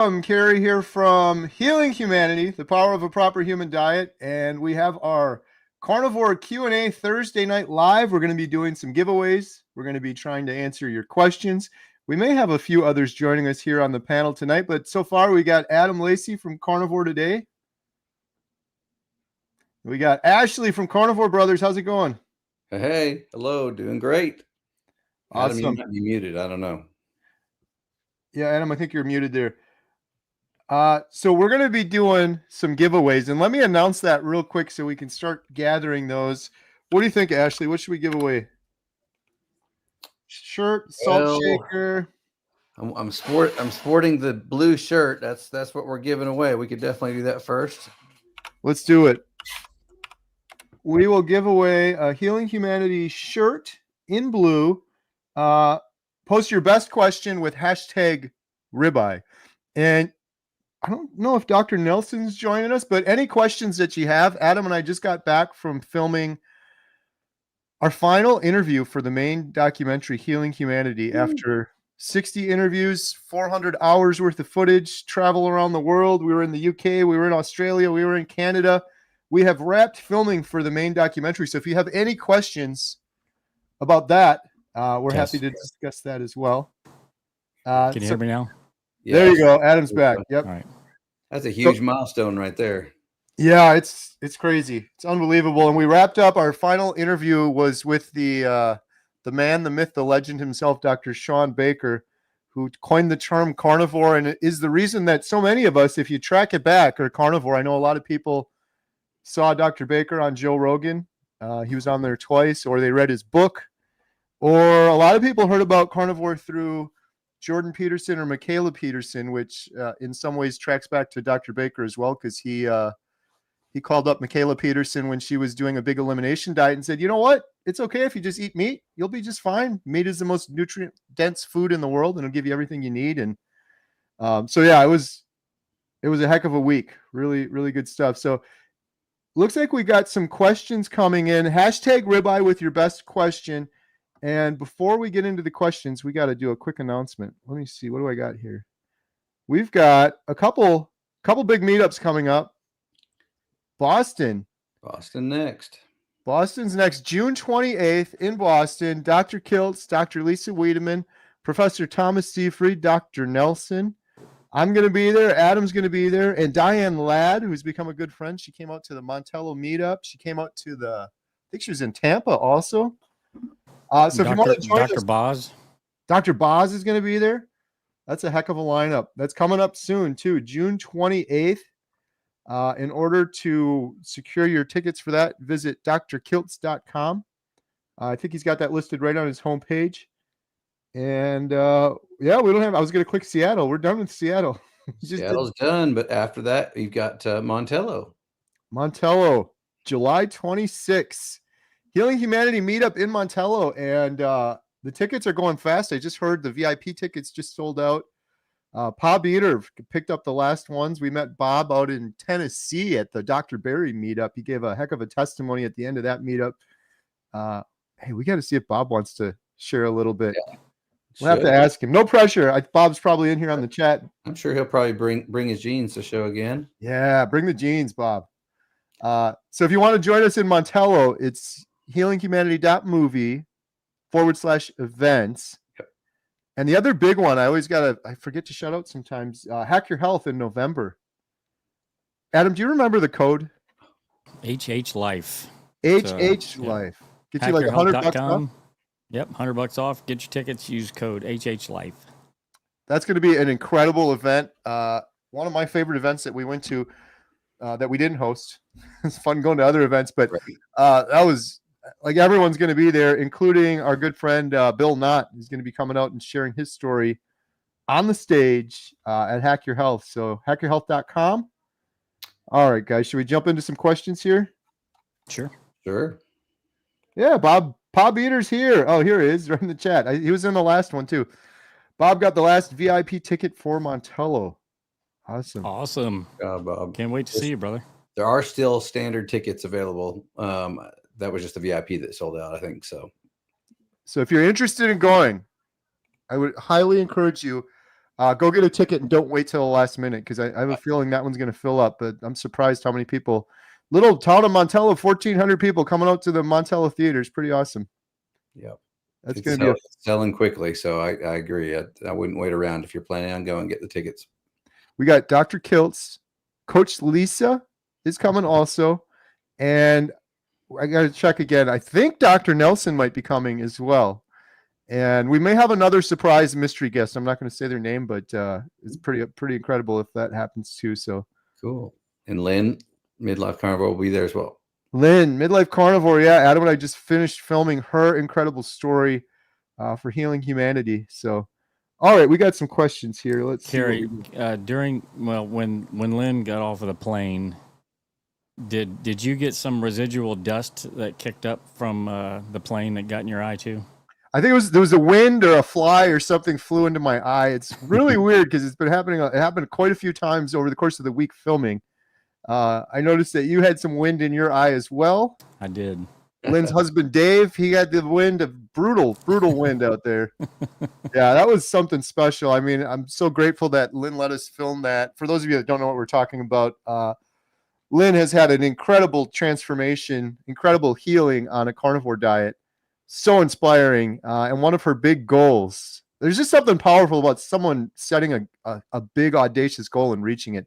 I'm Carrie here from Healing Humanity, the power of a proper human diet, and we have our Carnivore Q&A Thursday night live. We're going to be doing some giveaways. We're going to be trying to answer your questions. We may have a few others joining us here on the panel tonight, but so far we got Adam Lacy from Carnivore Today. We got Ashley from Carnivore Brothers. How's it going? Hey, hello, doing great. Awesome. Adam, you might be muted. I don't know. Yeah, Adam, I think you're muted there. So we're going to be doing some giveaways, and let me announce that real quick so we can start gathering those. What do you think, Ashley? What should we give away? Shirt, salt shaker. I'm sporting the blue shirt. That's what we're giving away. We could definitely do that first. Let's do it. We will give away a Healing Humanity shirt in blue. Post your best question with hashtag ribeye. And I don't know if Dr. Nelson's joining us, but any questions that you have, Adam and I just got back from filming our final interview for the main documentary, Healing Humanity, after 60 interviews, 400 hours worth of footage, travel around the world. We were in the UK, we were in Australia, we were in Canada. We have wrapped filming for the main documentary. So if you have any questions about that, we're happy to discuss that as well. Can you hear me now? There you go. Adam's back. Yep. All right. That's a huge milestone right there. Yeah, it's crazy. It's unbelievable. And we wrapped up. Our final interview was with the man, the myth, the legend himself, Dr. Shawn Baker, who coined the term carnivore and is the reason that so many of us, if you track it back, are carnivore. I know a lot of people saw Dr. Baker on Joe Rogan. He was on there twice, or they read his book, or a lot of people heard about carnivore through Jordan Peterson or Michaela Peterson, which in some ways tracks back to Dr. Baker as well, because he called up Michaela Peterson when she was doing a big elimination diet and said, you know what? It's okay if you just eat meat. You'll be just fine. Meat is the most nutrient-dense food in the world, and it'll give you everything you need. And so, yeah, it was a heck of a week. Really, really good stuff. So looks like we got some questions coming in. Hashtag ribeye with your best question. And before we get into the questions, we got to do a quick announcement. Let me see. What do I got here? We've got a couple big meetups coming up. Boston next. Boston's next, June 28th in Boston. Dr. Kiltz, Dr. Lisa Wiedemann, Professor Thomas Seyfried, Dr. Nelson. I'm going to be there. Adam's going to be there. And Diane Ladd, who's become a good friend. She came out to the Montello meetup. She came out to I think she was in Tampa also. So if you want to join Dr. Boz. Dr. Boz is going to be there. That's a heck of a lineup. That's coming up soon too, June 28th. In order to secure your tickets for that, visit drkiltz.com. I think he's got that listed right on his homepage. And yeah, we don't have. I was going to click Seattle. We're done with Seattle. Seattle's done, but after that, you've got Montello. Montello, July 26th. Healing Humanity meetup in Montello, and the tickets are going fast. I just heard the VIP tickets just sold out. Bob Eater picked up the last ones. We met Bob out in Tennessee at the Dr. Barry meetup. He gave a heck of a testimony at the end of that meetup. Hey, we got to see if Bob wants to share a little bit. Yeah, we'll have to ask him. No pressure. Bob's probably in here on the chat. I'm sure he'll probably bring his jeans to show again. Yeah, bring the jeans, Bob. So if you want to join us in Montello, it's healinghumanity.movie/events. And the other big one, I forget to shout out sometimes, Hack Your Health in November. Adam, do you remember the code? HH Life. HH Life. Get you like $100 off? Yep, $100 off. Get your tickets, use code HH Life. That's going to be an incredible event. One of my favorite events that we went to that we didn't host. It's fun going to other events, but that was like everyone's going to be there, including our good friend Bill Knott, who's going to be coming out and sharing his story on the stage at Hack Your Health. So hackyourhealth.com. All right, guys, should we jump into some questions here? Sure. Yeah, Bob Eater's here. Oh, here he is, right in the chat. He was in the last one too. Bob got the last VIP ticket for Montello. Awesome. Bob. Can't wait to see you, brother. There are still standard tickets available. That was just the VIP that sold out, I think. So if you're interested in going, I would highly encourage you. Go get a ticket and don't wait till the last minute because I have a feeling that one's going to fill up. But I'm surprised how many people. Little town of Montello, 1,400 people coming out to the Montello Theater. It's pretty awesome. Yep. That's going to be selling quickly. So I agree. I wouldn't wait around if you're planning on going. Get the tickets. We got Dr. Kiltz, Coach Lisa is coming also, and I got to check again. I think Dr. Nelson might be coming as well. And we may have another surprise mystery guest. I'm not going to say their name, but it's pretty incredible if that happens too. So cool. And Lynn, Midlife Carnivore, will be there as well. Lynn, Midlife Carnivore. Yeah, Adam and I just finished filming her incredible story for Healing Humanity. So, all right, we got some questions here. Let's Carrie, when Lynn got off of the plane, did you get some residual dust that kicked up from the plane that got in your eye too? I think there was a wind or a fly or something flew into my eye. It's really weird because it's been happening. It happened quite a few times over the course of the week filming. I noticed that you had some wind in your eye as well. I did. Lynn's husband, Dave, he had the wind of brutal wind out there. Yeah, that was something special. I mean, I'm so grateful that Lynn let us film that. For those of you that don't know what we're talking about, Lynn has had an incredible transformation, incredible healing on a carnivore diet. So inspiring. And one of her big goals, there's just something powerful about someone setting a big, audacious goal and reaching it.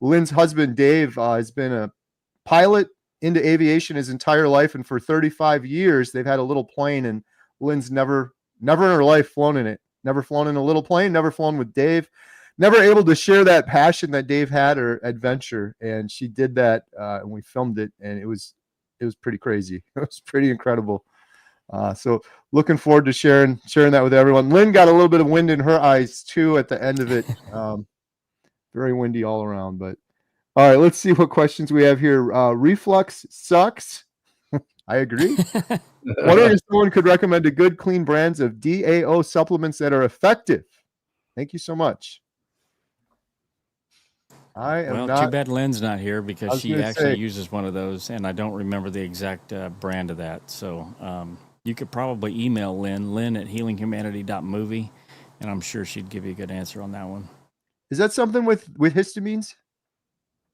Lynn's husband, Dave, has been a pilot into aviation his entire life. And for 35 years, they've had a little plane, and Lynn's never in her life flown in it. Never flown in a little plane, never flown with Dave, never able to share that passion that Dave had or adventure. And she did that, and we filmed it, and it was pretty crazy. It was pretty incredible. So looking forward to sharing that with everyone. Lynn got a little bit of wind in her eyes too at the end of it. Very windy all around, but all right, let's see what questions we have here. Reflux sucks. I agree. Wondering if someone could recommend a good clean brands of DAO supplements that are effective. Thank you so much. Too bad Lynn's not here because she actually uses one of those, and I don't remember the exact brand of that. So you could probably email Lynn at healinghumanity.movie, and I'm sure she'd give you a good answer on that one. Is that something with histamines?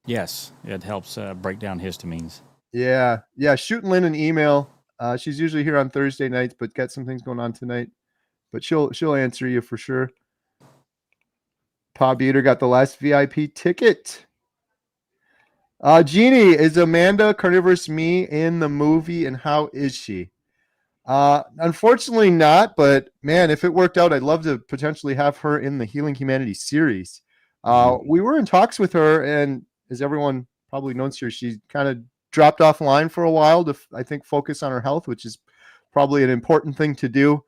Yes, it helps break down histamines. Yeah. Shoot Lynn an email. She's usually here on Thursday nights, but got some things going on tonight. But she'll answer you for sure. Bob Eater got the last VIP ticket. Jeannie, is Amanda Carnivorous Me in the movie, and how is she? Unfortunately not, but man, if it worked out, I'd love to potentially have her in the Healing Humanity series. We were in talks with her, and as everyone probably knows here, she kind of dropped offline for a while to, I think, focus on her health, which is probably an important thing to do.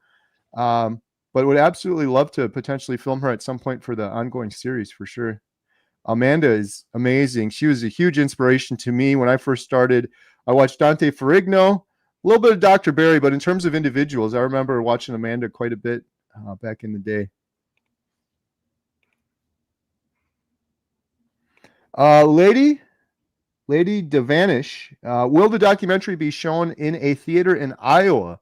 But would absolutely love to potentially film her at some point for the ongoing series for sure. Amanda is amazing. She was a huge inspiration to me when I first started. I watched Dante Ferrigno, a little bit of Dr. Barry, but in terms of individuals, I remember watching Amanda quite a bit back in the day. Lady Devanish, will the documentary be shown in a theater in Iowa?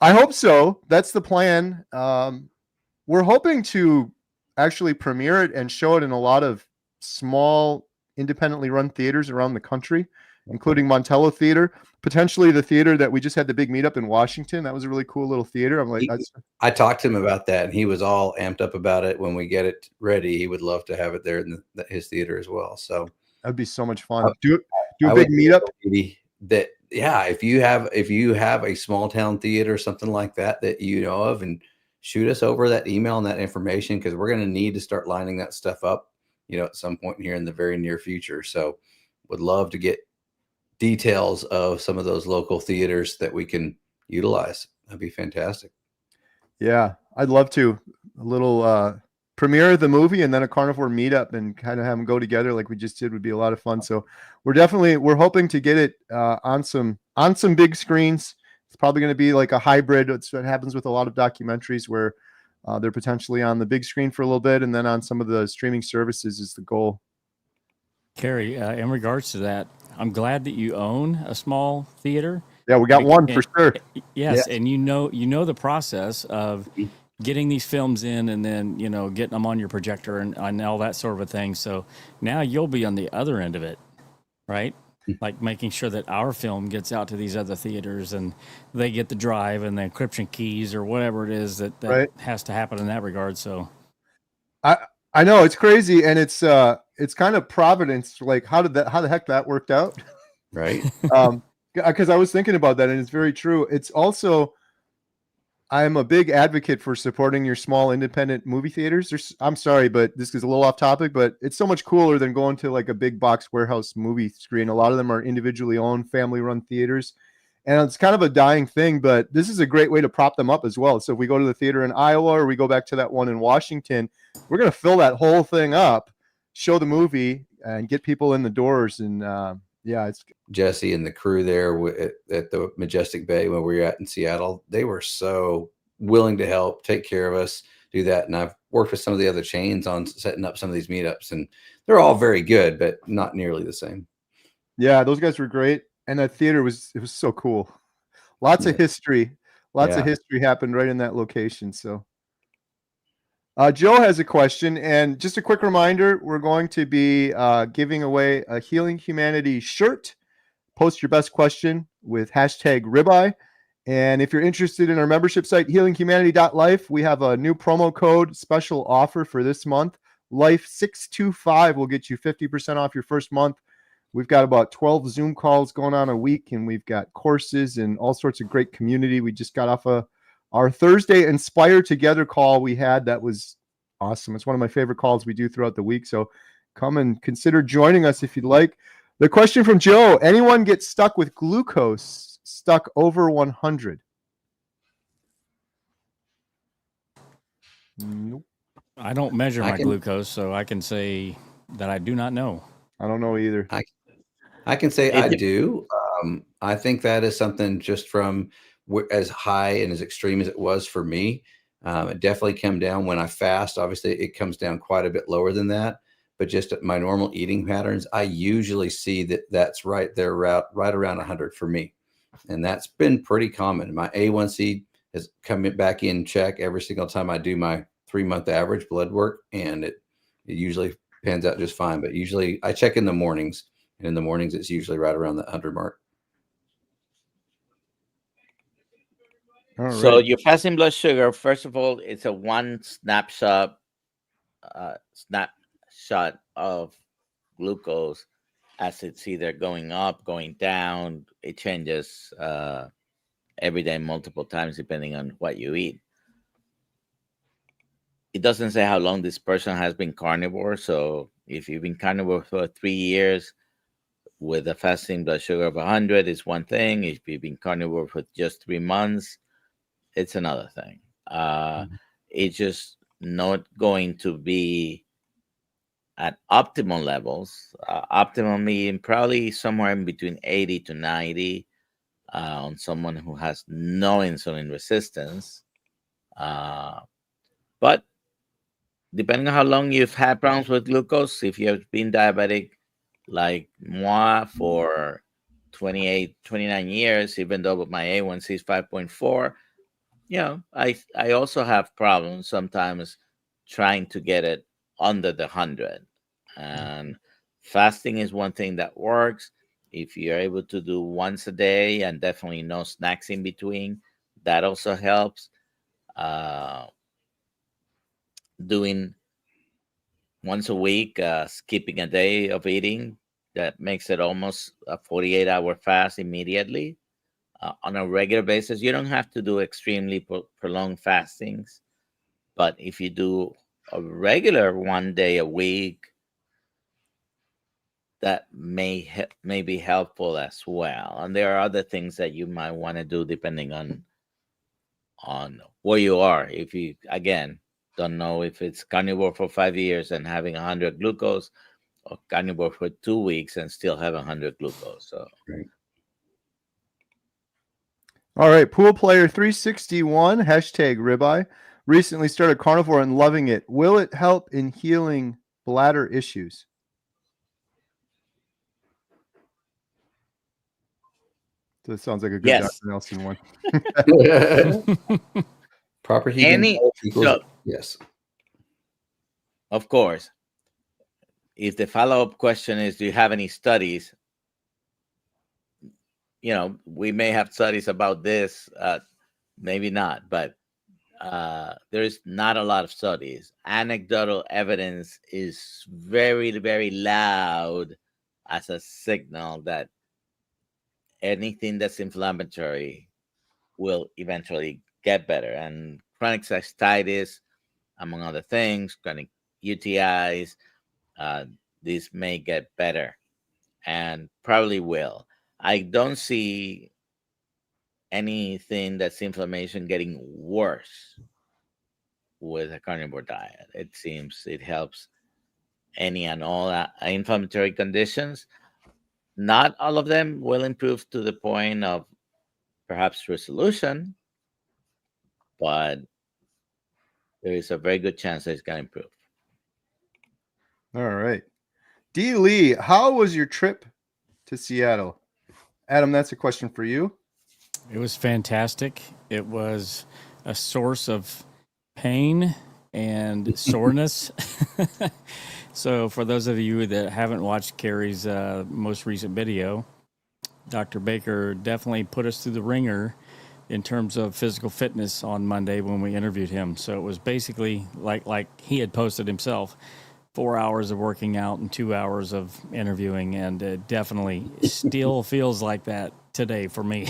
I hope so. That's the plan. We're hoping to actually premiere it and show it in a lot of small, independently run theaters around the country, including Montello Theater, potentially the theater that we just had the big meetup in Washington. That was a really cool little theater. I'm like, I talked to him about that, and he was all amped up about it. When we get it ready, he would love to have it there in his theater as well. So that'd be so much fun. Do a big meetup. If you have a small town theater, something like that you know of, and shoot us over that email and that information, because we're going to need to start lining that stuff up, at some point here in the very near future. So would love to get details of some of those local theaters that we can utilize. That'd be fantastic. Yeah, I'd love to. A little premiere of the movie and then a carnivore meetup and kind of have them go together like we just did would be a lot of fun. So we're hoping to get it on some big screens. It's probably going to be like a hybrid. It's what happens with a lot of documentaries where they're potentially on the big screen for a little bit and then on some of the streaming services is the goal. Carrie, in regards to that, I'm glad that you own a small theater. Yeah, we got one for sure. Yes, and you know the process of getting these films in and then, getting them on your projector and all that sort of a thing. So now you'll be on the other end of it, right? Like making sure that our film gets out to these other theaters and they get the drive and the encryption keys or whatever it is that Right. has to happen in that regard. So I know it's crazy, and it's kind of providence. Like how the heck that worked out? Right. Because I was thinking about that, and it's very true. It's also, I'm a big advocate for supporting your small independent movie theaters. I'm sorry, but this is a little off topic, but it's so much cooler than going to like a big box warehouse movie screen. A lot of them are individually owned, family run theaters. And it's kind of a dying thing, but this is a great way to prop them up as well. So if we go to the theater in Iowa or we go back to that one in Washington, we're going to fill that whole thing up, show the movie, and get people in the doors. And yeah, it's Jesse and the crew there at the Majestic Bay when we were at in Seattle. They were so willing to help, take care of us, do that. And I've worked with some of the other chains on setting up some of these meetups, and they're all very good, but not nearly the same. Yeah, those guys were great. And that theater was so cool. Lots of history. Lots of history happened right in that location. So Joe has a question, and just a quick reminder, we're going to be giving away a Healing Humanity shirt. Post your best question with hashtag ribeye. And if you're interested in our membership site, healinghumanity.life, we have a new promo code special offer for this month. Life625 will get you 50% off your first month. We've got about 12 Zoom calls going on a week, and we've got courses and all sorts of great community. We just got off our Thursday Inspire Together call we had. That was awesome. It's one of my favorite calls we do throughout the week. So come and consider joining us if you'd like. The question from Joe, anyone get stuck with glucose stuck over 100? Nope. I don't measure my glucose, so I can say that I do not know. I don't know either. I can say I do. I think that is something just from as high and as extreme as it was for me. It definitely came down when I fast. Obviously, it comes down quite a bit lower than that. But just at my normal eating patterns, I usually see that's right there, right around 100 for me. And that's been pretty common. My A1C has come back in check every single time I do my 3-month average blood work. And it usually pans out just fine. But usually I check in the mornings. And in the mornings, it's usually right around that 100 mark. All right. So your fasting blood sugar, first of all, it's a one snapshot of glucose as it's either going up, going down. It changes every day multiple times depending on what you eat. It doesn't say how long this person has been carnivore. So if you've been carnivore for 3 years with a fasting blood sugar of 100, it's one thing. If you've been carnivore for just 3 months, it's another thing. It's just not going to be at optimal levels. Optimum mean probably somewhere in between 80 to 90 on someone who has no insulin resistance. But depending on how long you've had problems with glucose, if you've been diabetic like moi for 29 years, even though my A1C is 5.4, I also have problems sometimes trying to get it under the 100. And fasting is one thing that works. If you're able to do once a day and definitely no snacks in between, that also helps. Doing once a week, skipping a day of eating, that makes it almost a 48-hour fast immediately. On a regular basis, you don't have to do extremely prolonged fastings, but if you do a regular 1 day a week, that may be helpful as well. And there are other things that you might want to do depending on where you are. If you, again, don't know if it's carnivore for 5 years and having 100 glucose, or carnivore for 2 weeks and still have 100 glucose. So. Right. All right, Pool Player 361, hashtag ribeye, recently started carnivore and loving it. Will it help in healing bladder issues? So it sounds like a good Yes. Dr. Nelson one. Proper heat input equals so, yes. of course, if the follow-up question is, do you have any studies? You know, we may have studies about this, maybe not, but there is not a lot of studies. Anecdotal evidence is very, very loud as a signal that anything that's inflammatory will eventually get better. And chronic cystitis, among other things, chronic UTIs, these may get better and probably will. I don't see anything that's inflammation getting worse with a carnivore diet. It seems it helps any and all inflammatory conditions. Not all of them will improve to the point of perhaps resolution, but there is a very good chance that it's going to improve. All right. D. Lee, how was your trip to Seattle? Adam, that's a question for you. It was fantastic. It was a source of pain and soreness. So for those of you that haven't watched Carrie's most recent video, Dr. Baker definitely put us through the ringer in terms of physical fitness on Monday when we interviewed him. So it was basically like he had posted himself, 4 hours of working out and 2 hours of interviewing, and it definitely still feels like that today for me.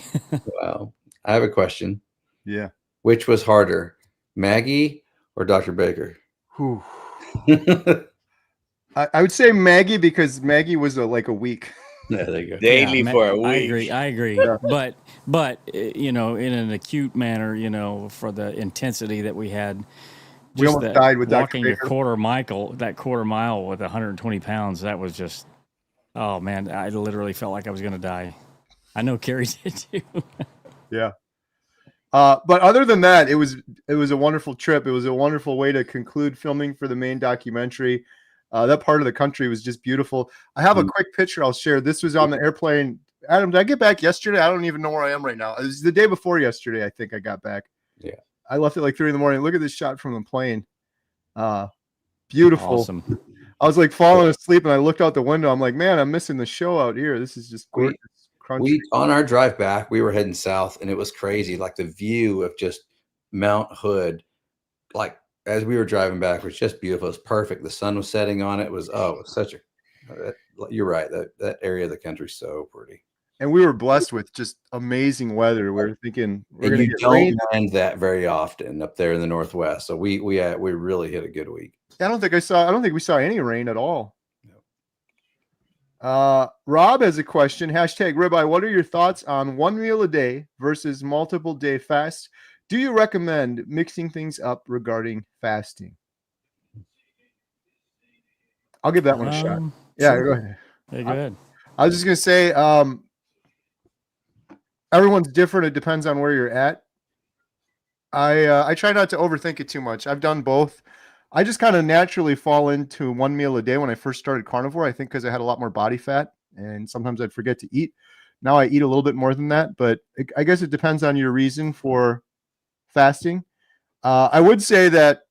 Wow. I have a question. Yeah. Which was harder, Maggie or Dr. Baker? Whew. I would say Maggie, because Maggie was like a week. Yeah, there you go. Daily for a week. I agree. Yeah. But you know, in an acute manner, you know, for the intensity that we had, We almost died with walking Dr. Baker. that quarter mile with 120 pounds. That was just, oh man, I literally felt like I was going to die. I know Carrie did too. Yeah. But other than that, it was a wonderful trip. It was a wonderful way to conclude filming for the main documentary. That part of the country was just beautiful. I have a quick picture I'll share. This was on the airplane. Adam, did I get back yesterday? I don't even know where I am right now. It was the day before yesterday, I think I got back. Yeah. I left at like 3 a.m. Look at this shot from the plane. Beautiful. Awesome. I was like falling asleep and I looked out the window. I'm like, man, I'm missing the show out here. This is just gorgeous. We on our drive back, we were heading south, and it was crazy. Like the view of just Mount Hood, like as we were driving back, was just beautiful. It was perfect. The sun was setting on it. It was such a. You're right. That area of the country is so pretty. And we were blessed with just amazing weather. We were thinking we're And going to you get don't rain. find that very often up there in the Northwest. So we really hit a good week. I don't think we saw any rain at all. Rob has a question. Hashtag Ribeye. What are your thoughts on 1 meal a day versus multiple day fast? Do you recommend mixing things up regarding fasting? I'll give that one a shot. Yeah, Sure. go ahead. Hey, go ahead. I was just going to say, everyone's different. It depends on where you're at. I try not to overthink it too much. I've done both. I just kind of naturally fall into 1 meal a day when I first started carnivore. I think because I had a lot more body fat and sometimes I'd forget to eat. Now I eat a little bit more than that, but I guess it depends on your reason for fasting. I would say that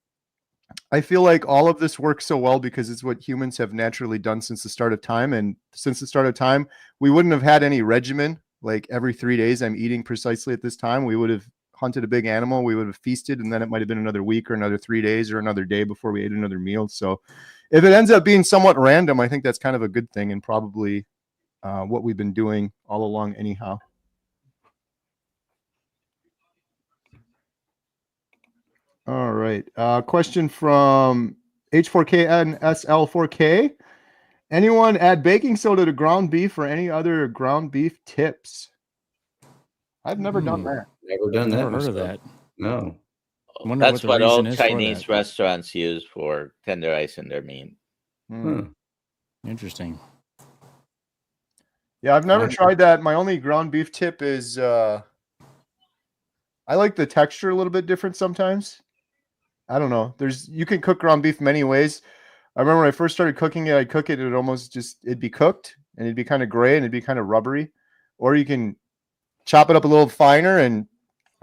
I feel like all of this works so well because it's what humans have naturally done since the start of time. And since the start of time, we wouldn't have had any regimen. Like every 3 days, I'm eating precisely at this time. We would have hunted a big animal, we would have feasted, and then it might have been another week or another 3 days or another day before we ate another meal. So if it ends up being somewhat random, I think that's kind of a good thing and probably what we've been doing all along anyhow. All right. Question from H4KNSL4K. Anyone add baking soda to ground beef or any other ground beef tips? I've never done that. Never done that. Never heard of myself. that. No. Wonder That's the what all reason is for Chinese that. restaurants use for tenderizing their meat. Interesting. Yeah, I've never tried that. My only ground beef tip is I like the texture a little bit different sometimes. I don't know. You can cook ground beef many ways. I remember when I first started cooking it, I'd cook it, it'd be cooked and it'd be kind of gray and it'd be kind of rubbery. Or you can chop it up a little finer and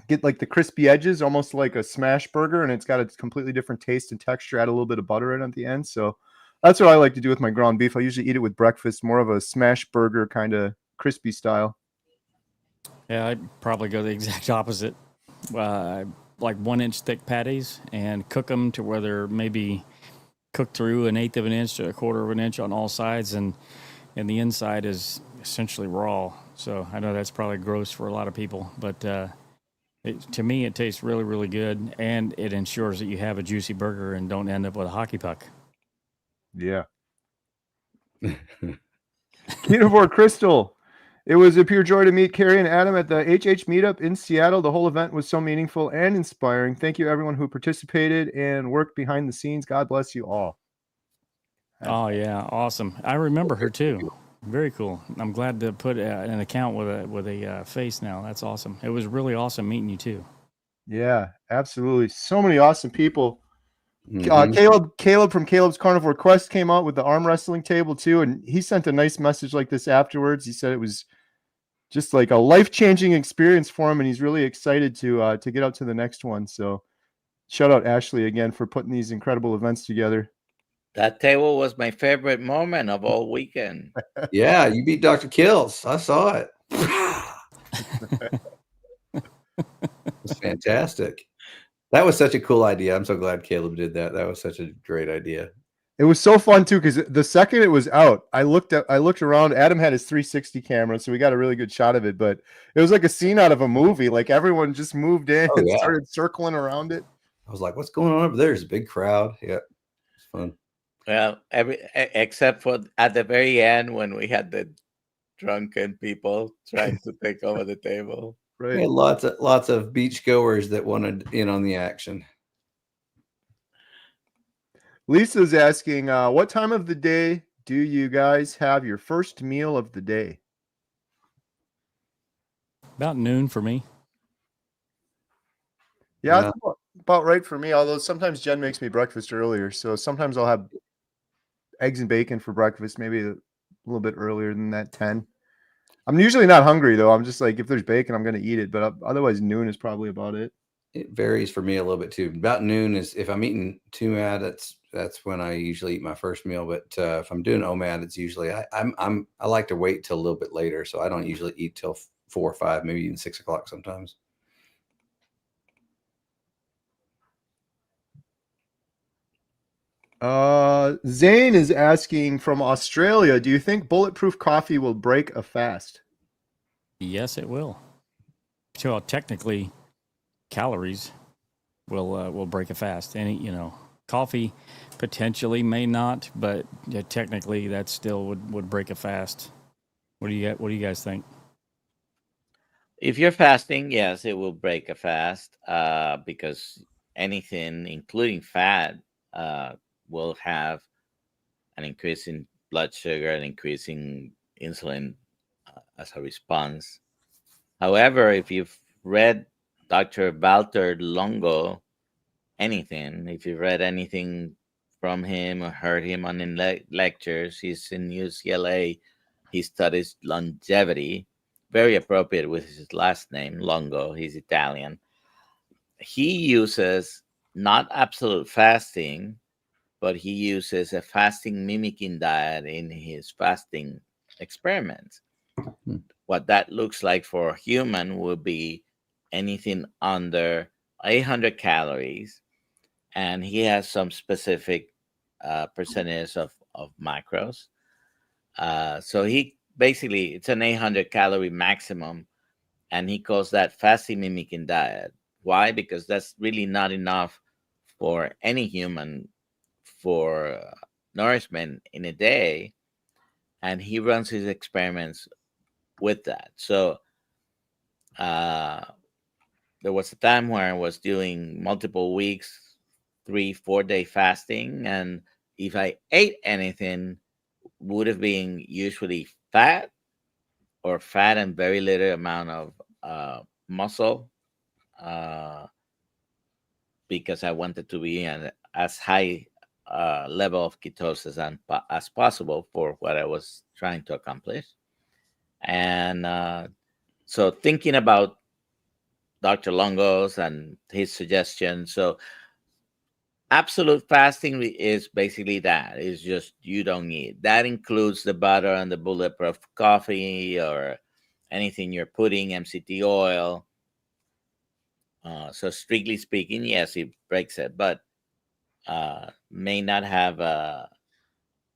get like the crispy edges, almost like a smash burger, and it's got a completely different taste and texture. Add a little bit of butter in at the end. So that's what I like to do with my ground beef. I usually eat it with breakfast, more of a smash burger kind of crispy style. Yeah, I'd probably go the exact opposite. Like 1-inch thick patties and cook them to where they're maybe cooked through 1/8 of an inch to 1/4 of an inch on all sides, and the inside is essentially raw. So I know that's probably gross for a lot of people, but to me, it tastes really, really good, and it ensures that you have a juicy burger and don't end up with a hockey puck. Yeah. Carnivore Crystal. It was a pure joy to meet Carrie and Adam at the HH meetup in Seattle. The whole event was so meaningful and inspiring. Thank you, everyone who participated and worked behind the scenes. God bless you all. Oh yeah, awesome! I remember her too. Very cool. I'm glad to put an account with a face now. That's awesome. It was really awesome meeting you too. Yeah, absolutely. So many awesome people. Mhm. Caleb from Caleb's Carnivore Quest came out with the arm wrestling table too, and he sent a nice message like this afterwards. He said it was just like a life-changing experience for him, and he's really excited to get up to the next one. So shout out Ashley again for putting these incredible events together. That table was my favorite moment of all weekend. Yeah, you beat Dr. Kills. I saw it. It's fantastic. That was such a cool idea. I'm so glad Caleb did that. That was such a great idea. It was so fun too, because the second it was out, I looked around. Adam had his 360 camera, so we got a really good shot of it. But it was like a scene out of a movie. Like everyone just moved in and started circling around it. I was like, "What's going on over there?" There's a big crowd. Yeah, it's fun. Well, except for at the very end when we had the drunken people trying to take over the table. Right. We had lots of beach goers that wanted in on the action. Lisa's asking, what time of the day do you guys have your first meal of the day? About noon for me. Yeah, that's about right for me. Although sometimes Jen makes me breakfast earlier, so sometimes I'll have eggs and bacon for breakfast, maybe a little bit earlier than that, 10. I'm usually not hungry though. I'm just like, if there's bacon, I'm going to eat it. But otherwise, noon is probably about it. It varies for me a little bit too. About noon is if I'm eating TUMAD, that's when I usually eat my first meal. But if I'm doing OMAD, it's usually I like to wait till a little bit later, so I don't usually eat till 4 or 5, maybe even 6 o'clock sometimes. Zane is asking from Australia, do you think bulletproof coffee will break a fast? Yes, it will. So technically, calories will break a fast. Any coffee potentially may not, but technically that still would break a fast. What do you guys think? If you're fasting, yes, it will break a fast because anything, including fat, will have an increase in blood sugar, an increase in insulin as a response. However, if you've read Dr. Walter Longo, if you've read anything from him or heard him on lectures, he's in UCLA. He studies longevity, very appropriate with his last name, Longo. He's Italian. He uses not absolute fasting, but he uses a fasting mimicking diet in his fasting experiments. What that looks like for a human would be anything under 800 calories, and he has some specific percentage of macros. So he basically, it's an 800 calorie maximum, and he calls that fasting mimicking diet. Why? Because that's really not enough for any human for nourishment in a day, and he runs his experiments with that. So there was a time where I was doing multiple weeks, 3-4 day fasting, and if I ate anything, would have been usually fat or fat and very little amount of muscle, because I wanted to be at as high level of ketosis as possible for what I was trying to accomplish. And so thinking about Dr. Longo's and his suggestions. So absolute fasting is basically that. It's just you don't eat. That includes the butter and the bulletproof coffee or anything you're putting, MCT oil. So strictly speaking, yes, it breaks it, but may not have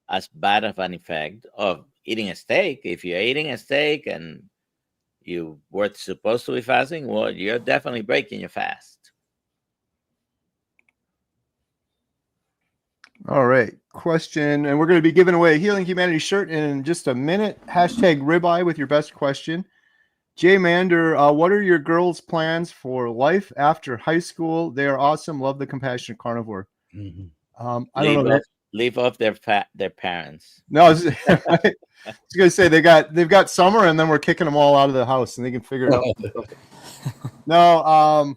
as bad of an effect of eating a steak. If you're eating a steak and you were supposed to be fasting, well, you're definitely breaking your fast. All right. Question. And we're going to be giving away a Healing Humanity shirt in just a minute. Hashtag ribeye with your best question. Jay Mander, what are your girls' plans for life after high school? They are awesome. Love the Compassionate Carnivore. I don't know. Leave off their parents. No, I was going to say they've got summer, and then we're kicking them all out of the house, and they can figure it out. No,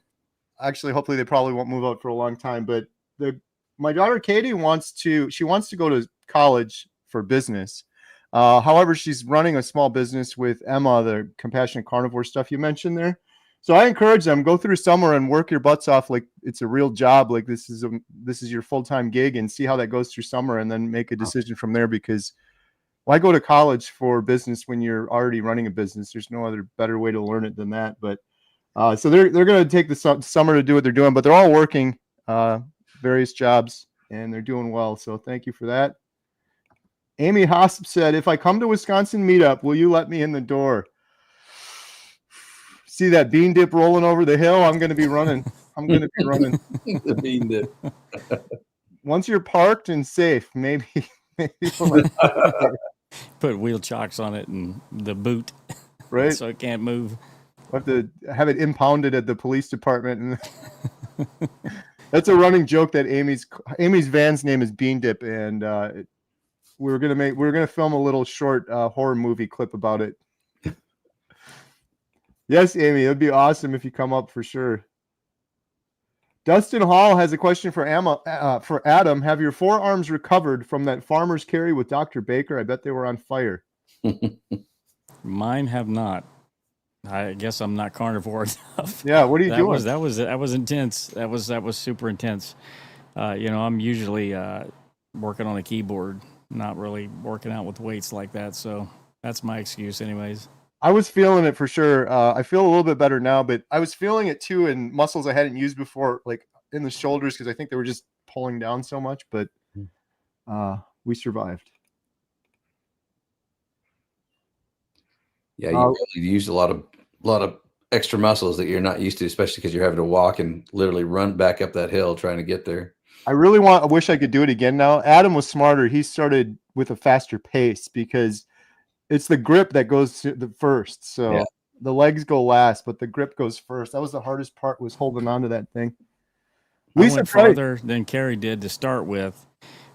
actually, hopefully they probably won't move out for a long time. But my daughter Katie wants to go to college for business. However, she's running a small business with Emma, the Compassionate Carnivore stuff you mentioned there. So I encourage them, go through summer and work your butts off like it's a real job, like this is your full-time gig, and see how that goes through summer, and then make a decision from there. Because why go to college for business when you're already running a business? There's no other better way to learn it than that. But so they're going to take the summer to do what they're doing, but they're all working various jobs, and they're doing well. So thank you for that. Amy Hosp said, if I come to Wisconsin meetup, will you let me in the door? See that bean dip rolling over the hill? I'm going to be running. The bean dip. Once you're parked and safe, maybe put wheel chocks on it and the boot, right? So it can't move. We'll have to have it impounded at the police department. And that's a running joke that Amy's van's name is Bean Dip, and we're gonna film a little short horror movie clip about it. Yes, Amy, it would be awesome if you come up for sure. Dustin Hall has a question for Adam. Have your forearms recovered from that farmer's carry with Dr. Baker? I bet they were on fire. Mine have not. I guess I'm not carnivore enough. Yeah, what are you doing? That was intense. That was super intense. I'm usually working on a keyboard, not really working out with weights like that. So that's my excuse, anyways. I was feeling it for sure. I feel a little bit better now, but I was feeling it too in muscles I hadn't used before, like in the shoulders, because I think they were just pulling down so much. But we survived. Yeah, you really used a lot of extra muscles that you're not used to, especially because you're having to walk and literally run back up that hill trying to get there. I wish I could do it again now. Adam was smarter. He started with a faster pace because it's the grip that goes to the first. So yeah. The legs go last, but the grip goes first. That was the hardest part, was holding on to that thing. I went farther than Kerry did to start with,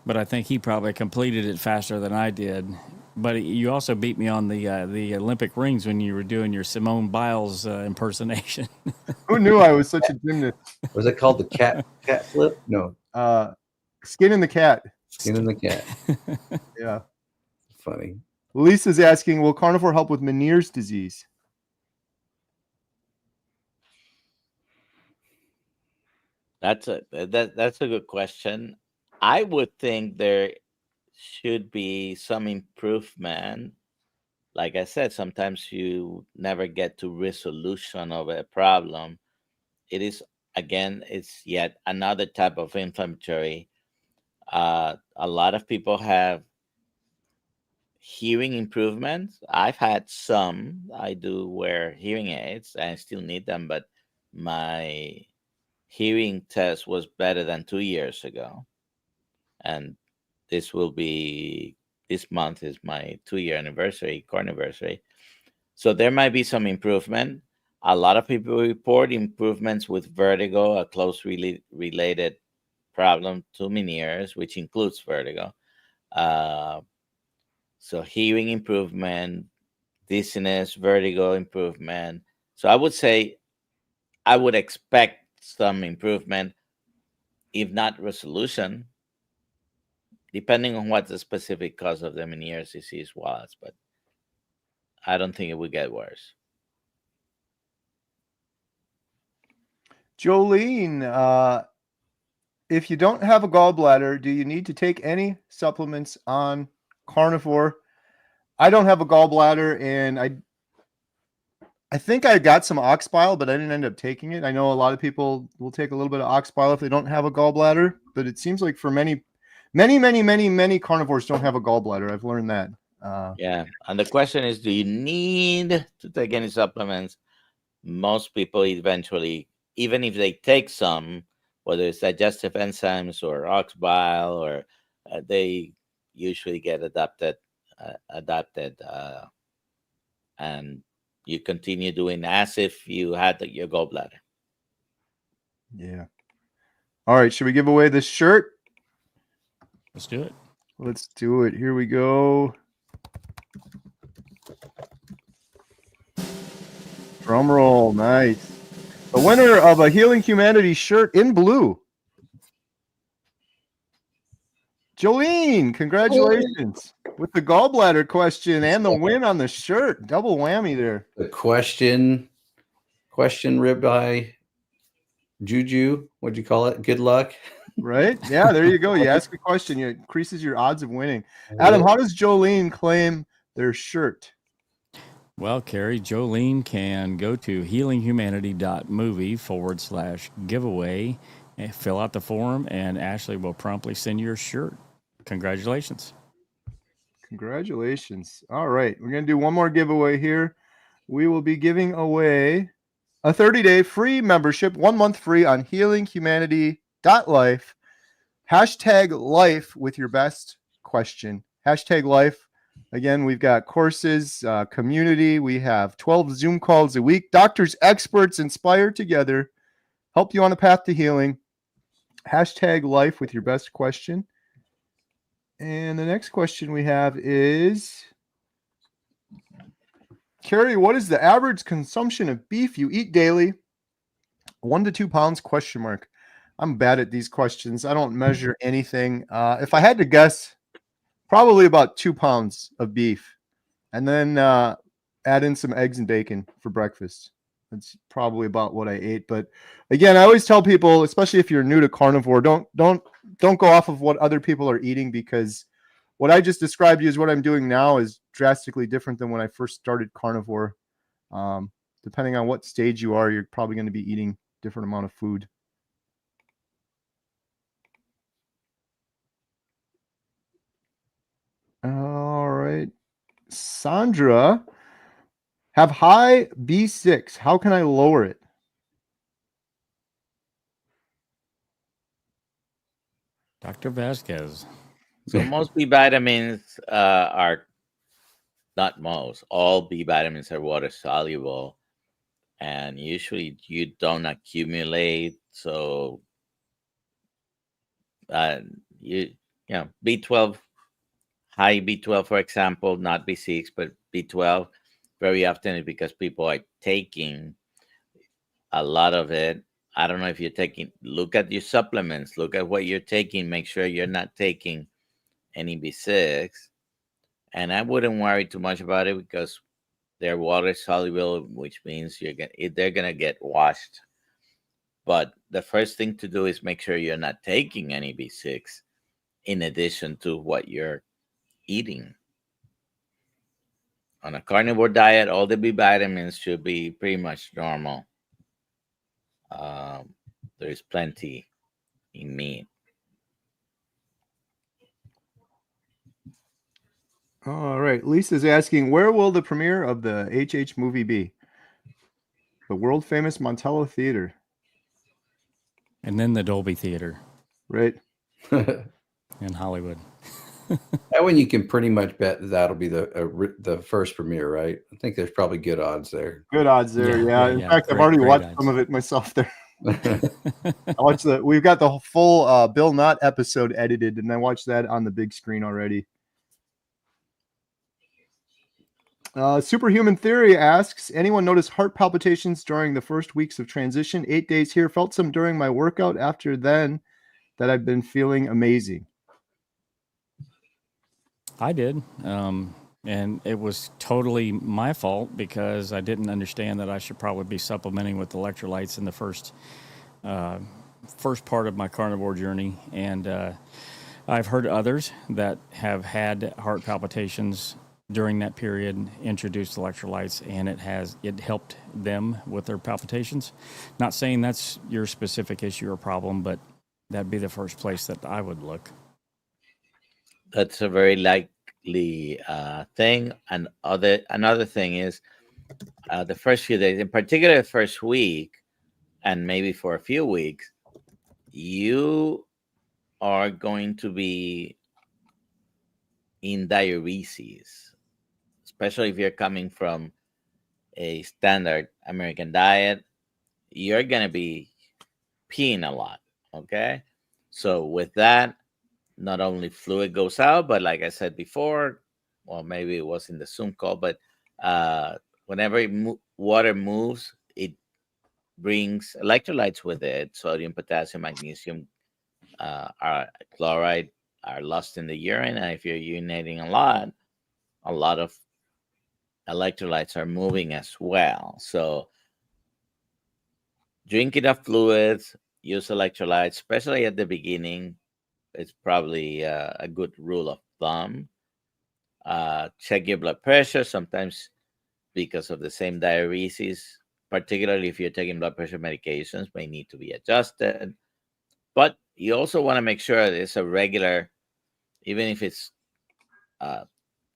but I think he probably completed it faster than I did. But you also beat me on the Olympic rings when you were doing your Simone Biles impersonation. Who knew I was such a gymnast? Was it called the cat flip? No. Skin in the cat. Skin in the cat. Yeah. Funny. Lisa's asking, will carnivore help with Meniere's disease? That's a good question. I would think there should be some improvement. Like I said, sometimes you never get to resolution of a problem. It's yet another type of inflammatory. A lot of people have hearing improvements. I've had some. I do wear hearing aids. I still need them, but my hearing test was better than 2 years ago. And this month is my 2-year anniversary, carniversary. So there might be some improvement. A lot of people report improvements with vertigo, a closely related problem to Meniere's, which includes vertigo. So hearing improvement, dizziness, vertigo improvement. So I would say I would expect some improvement, if not resolution, depending on what the specific cause of the Meniere's disease was. But I don't think it would get worse. Jolene, if you don't have a gallbladder, do you need to take any supplements on carnivore? I don't have a gallbladder, and I think I got some ox bile, but I didn't end up taking it. I know a lot of people will take a little bit of ox bile if they don't have a gallbladder, but it seems like for many carnivores don't have a gallbladder. I've learned that. Yeah, and the question is, do you need to take any supplements? Most people eventually, even if they take some, whether it's digestive enzymes or ox bile, or they usually get adapted, and you continue doing as if you had your gallbladder. Yeah. All right. Should we give away this shirt? Let's do it. Let's do it. Here we go. Drum roll. Nice. The winner of a Healing Humanity shirt in blue. Jolene, congratulations with the gallbladder question and the win on the shirt. Double whammy there. The question ribeye juju. What'd you call it? Good luck. Right? Yeah, there you go. You ask a question, it increases your odds of winning. Adam, how does Jolene claim their shirt? Well, Carrie, Jolene can go to healinghumanity.movie/giveaway and fill out the form, and Ashley will promptly send you a shirt. Congratulations. Congratulations. All right. We're going to do one more giveaway here. We will be giving away a 30-day free membership, 1 month free on healinghumanity.life. #life with your best question. #life. Again, we've got courses, community. We have 12 Zoom calls a week. Doctors, experts inspire together. Help you on a path to healing. #life with your best question. And the next question we have is, Carrie, what is the average consumption of beef you eat daily? 1 to 2 pounds, ? I'm bad at these questions. I don't measure anything. If I had to guess, probably about 2 pounds of beef. And then add in some eggs and bacon for breakfast. That's probably about what I ate. But again, I always tell people, especially if you're new to carnivore, don't go off of what other people are eating, because what I just described to you is what I'm doing now is drastically different than when I first started carnivore. Depending on what stage you are, you're probably going to be eating different amount of food. All right. Sandra, have high B6. How can I lower it? Dr. Vasquez. So most B vitamins are, not most, all B vitamins are water soluble, and usually you don't accumulate. So B12, high B12, for example, not B6, but B12, very often is because people are taking a lot of it. I don't know if you're taking, look at your supplements, look at what you're taking, make sure you're not taking any B6. And I wouldn't worry too much about it because they're water soluble, which means they're gonna get washed. But the first thing to do is make sure you're not taking any B6 in addition to what you're eating. On a carnivore diet, all the B vitamins should be pretty much normal. There's plenty in meat. All right. Lisa's asking, where will the premiere of the HH movie be? The world famous Montello Theater. And then the Dolby Theater. Right. In Hollywood. That one you can pretty much bet that'll be the first premiere, right? I think there's probably good odds there. Good odds there, yeah. In fact, I've already watched some of it myself there. We've got the full Bill Knott episode edited, and I watched that on the big screen already. Superhuman Theory asks, anyone notice heart palpitations during the first weeks of transition? 8 days here, felt some during my workout. After then, that I've been feeling amazing. I did. And it was totally my fault because I didn't understand that I should probably be supplementing with electrolytes in the first first part of my carnivore journey, and I've heard others that have had heart palpitations during that period introduced electrolytes, and it helped them with their palpitations. Not saying that's your specific issue or problem, but that'd be the first place that I would look. That's a very likely thing. And another thing is the first few days, in particular the first week, and maybe for a few weeks, you are going to be in diuresis, especially if you're coming from a standard American diet. You're going to be peeing a lot. Okay. So with that, not only fluid goes out, but like I said before, well, maybe it was in the Zoom call, but whenever water moves, it brings electrolytes with it: sodium, potassium, magnesium, chloride are lost in the urine. And if you're urinating a lot of electrolytes are moving as well. So drink enough fluids, use electrolytes, especially at the beginning. It's probably a good rule of thumb. Check your blood pressure. Sometimes because of the same diuresis, particularly if you're taking blood pressure medications, may need to be adjusted. But you also want to make sure that it's a regular, even if it's,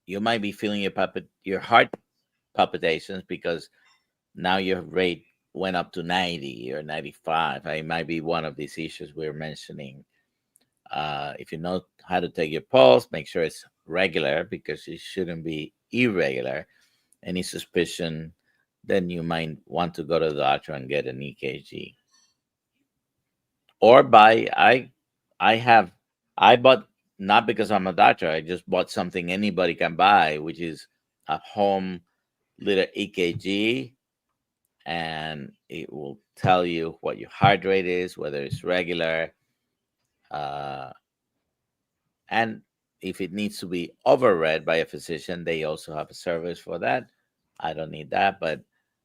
you might be feeling your heart palpitations because now your rate went up to 90 or 95. It might be one of these issues we're mentioning. If you know how to take your pulse, make sure it's regular because it shouldn't be irregular. Any suspicion, then you might want to go to the doctor and get an EKG. Or I bought, not because I'm a doctor, I just bought something anybody can buy, which is a home little EKG, and it will tell you what your heart rate is, whether it's regular, and if it needs to be overread by a physician, they also have a service for that. I don't need that, but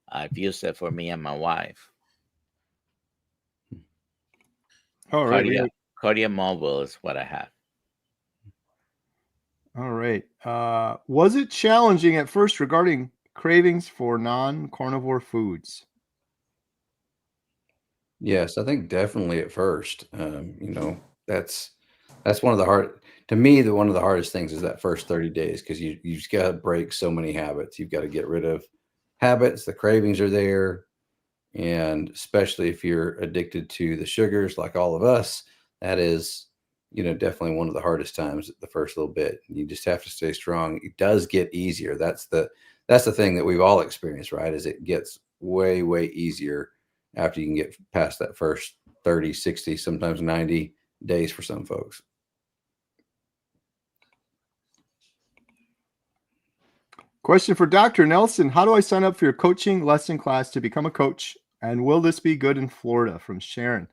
I've used it for me and my wife. All right. Cardia Mobile is what I have. All right. Was it challenging at first regarding cravings for non-carnivore foods? Yes, I think definitely at first. That's one of the one of the hardest things is that first 30 days, because you just got to break so many habits. You've got to get rid of habits. The cravings are there. And especially if you're addicted to the sugars, like all of us, that is, definitely one of the hardest times the first little bit. You just have to stay strong. It does get easier. That's the thing that we've all experienced, right? Is it gets way, way easier after you can get past that first 30, 60, sometimes 90 days for some folks. Question for Dr. Nelson. How do I sign up for your coaching lesson class to become a coach? And will this be good in Florida? From Sharon.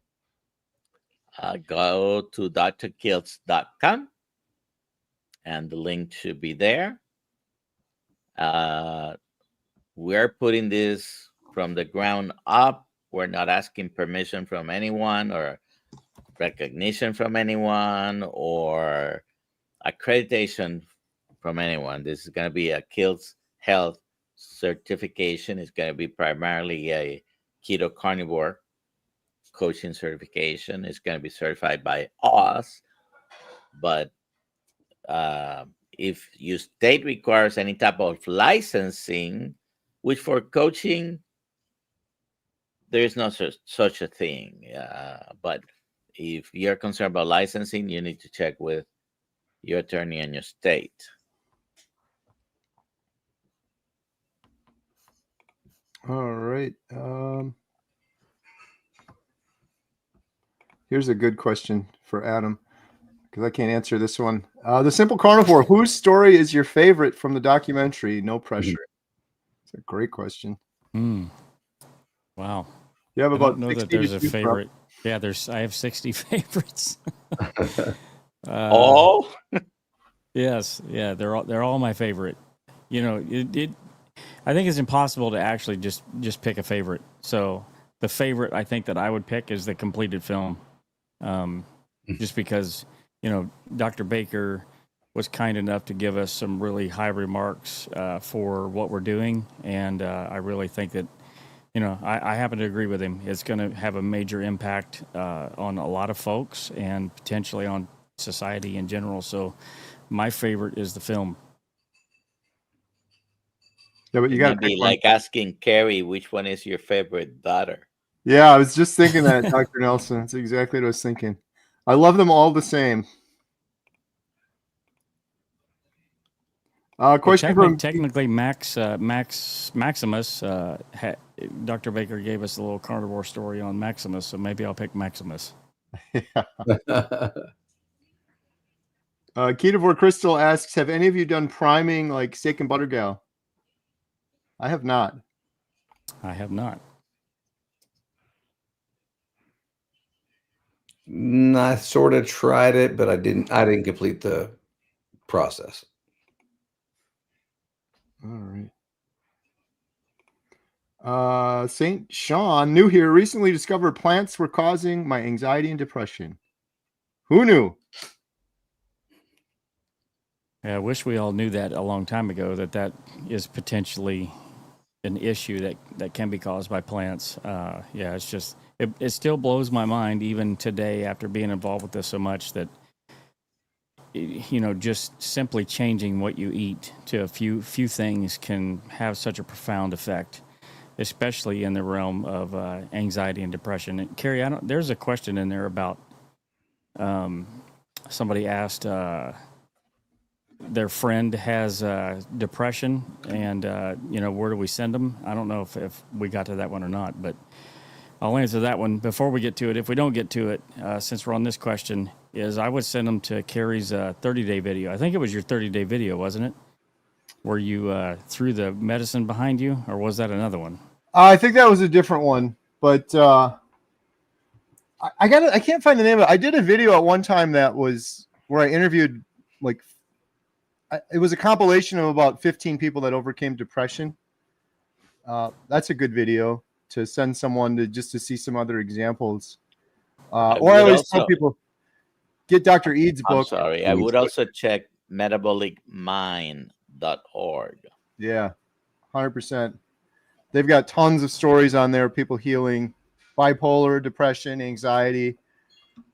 Go to drkiltz.com and the link should be there. We're putting this from the ground up. We're not asking permission from anyone or recognition from anyone or accreditation from anyone. This is going to be a Kiltz Health certification. It's going to be primarily a keto carnivore coaching certification. It's going to be certified by us. But if your state requires any type of licensing, which for coaching, there is no such a thing. But if you're concerned about licensing, you need to check with your attorney in your state. All right. Here's a good question for Adam, because I can't answer this one. The Simple Carnivore, whose story is your favorite from the documentary? No pressure. It's a great question. Wow. You have about I don't know that there's a favorite. Yeah, I have 60 favorites. Oh, yes, yeah, they're all my favorite. I think it's impossible to actually just pick a favorite. So the favorite I think that I would pick is the completed film, just because Dr. Baker was kind enough to give us some really high remarks for what we're doing, and I really think that I happen to agree with him. It's going to have a major impact on a lot of folks and potentially on society in general. So my favorite is the film. Yeah, but you got to be pick one. like asking Carrie which one is your favorite daughter. Yeah, I was just thinking that, Dr. Nelson. That's exactly what I was thinking. I love them all the same. Question from technically Maximus. Dr. Baker gave us a little carnivore story on Maximus, so maybe I'll pick Maximus. Carnivore Crystal asks, have any of you done priming like steak and butter gal? I have not. I have not. I sort of tried it, but I didn't complete the process. All right. St. Sean, new here, recently discovered plants were causing my anxiety and depression. Who knew? Yeah, I wish we all knew that a long time ago, that is potentially an issue that can be caused by plants. Yeah, it's just, it still blows my mind even today after being involved with this so much that, just simply changing what you eat to a few things can have such a profound effect, especially in the realm of anxiety and depression. And Carrie, there's a question in there about somebody asked their friend has depression, and where do we send them? I don't know if we got to that one or not, but I'll answer that one before we get to it. If we don't get to it, since we're on this question, is I would send them to Carrie's 30-day video. I think it was your 30-day video, wasn't it? Where you threw the medicine behind you, or was that another one? I think that was a different one, but I can't find the name of it. I did a video at one time that was where I interviewed it was a compilation of about 15 people that overcame depression. That's a good video to send someone to see some other examples. Or I always tell people, get Dr. Eads' book. I'm sorry. I would also check metabolicmind.org. Yeah, 100%. They've got tons of stories on there, people healing bipolar, depression, anxiety.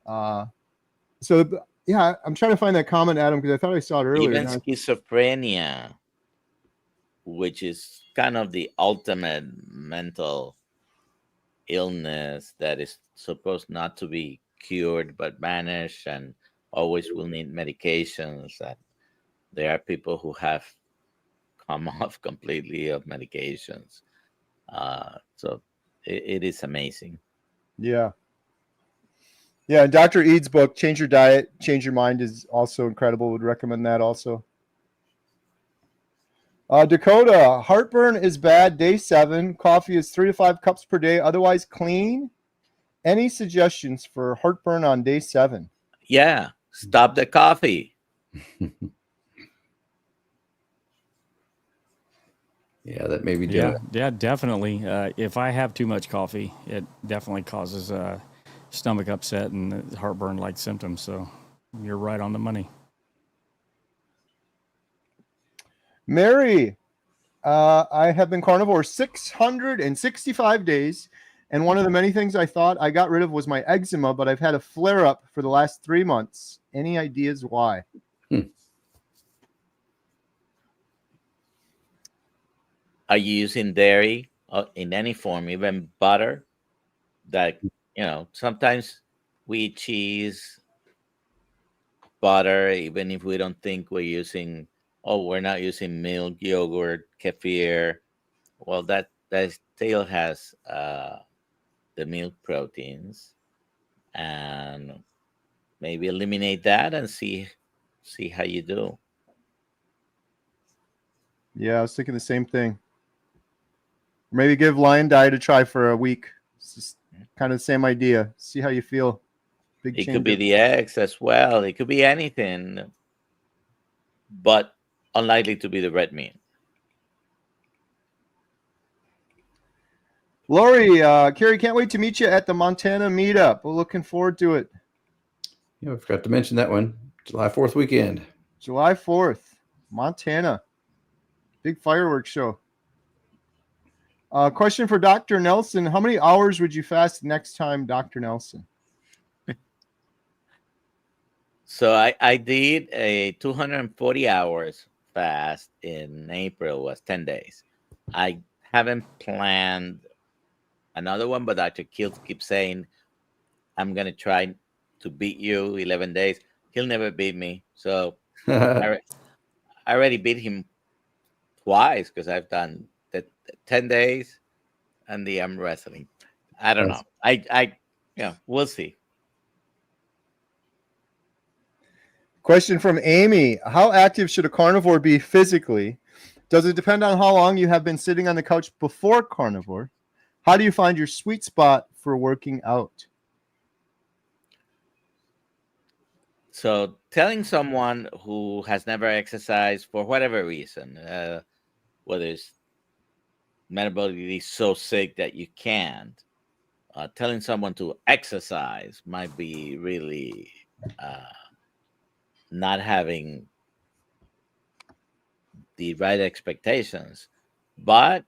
So, yeah, I'm trying to find that comment, Adam, because I thought I saw it earlier. Even schizophrenia, which is kind of the ultimate mental illness that is supposed not to be cured but managed and always will need medications. That there are people who have come off completely of medications. So it is amazing. Yeah. Yeah, and Dr. Eads' book, Change Your Diet, Change Your Mind, is also incredible. Would recommend that also. Dakota, heartburn is bad, day 7. Coffee is 3 to 5 cups per day, otherwise clean. Any suggestions for heartburn on day 7? Yeah, stop the coffee. Yeah, that may be doing it. Yeah, definitely. If I have too much coffee, it definitely causes stomach upset and heartburn-like symptoms. So you're right on the money. Mary, I have been carnivore 665 days, and one of the many things I thought I got rid of was my eczema, but I've had a flare-up for the last 3 months. Any ideas why? Are you using dairy in any form, even butter? That, sometimes we eat cheese, butter, even if we don't think we're not using milk, yogurt, kefir. Well, that still has the milk proteins, and maybe eliminate that and see how you do. Yeah, I was thinking the same thing. Maybe give Lion Diet a try for a week. It's just kind of the same idea. See how you feel. It could be the eggs as well. It could be anything, but unlikely to be the red meat. Lori, Carrie, can't wait to meet you at the Montana meetup. We're looking forward to it. Yeah, I forgot to mention that one. July 4th weekend. July 4th, Montana. Big fireworks show. Question for Dr. Nelson. How many hours would you fast next time, Dr. Nelson? So I did a 240 hours fast in April, was 10 days. I haven't planned another one, but Dr. Kills keeps saying, I'm going to try to beat you 11 days. He'll never beat me. So I already beat him twice because I've done the 10 days and the arm wrestling. I don't know. We'll see. Question from Amy. How active should a carnivore be physically? Does it depend on how long you have been sitting on the couch before carnivore? How do you find your sweet spot for working out? So telling someone who has never exercised for whatever reason, whether it's metabolically so sick that you can't, telling someone to exercise might be really not having the right expectations, but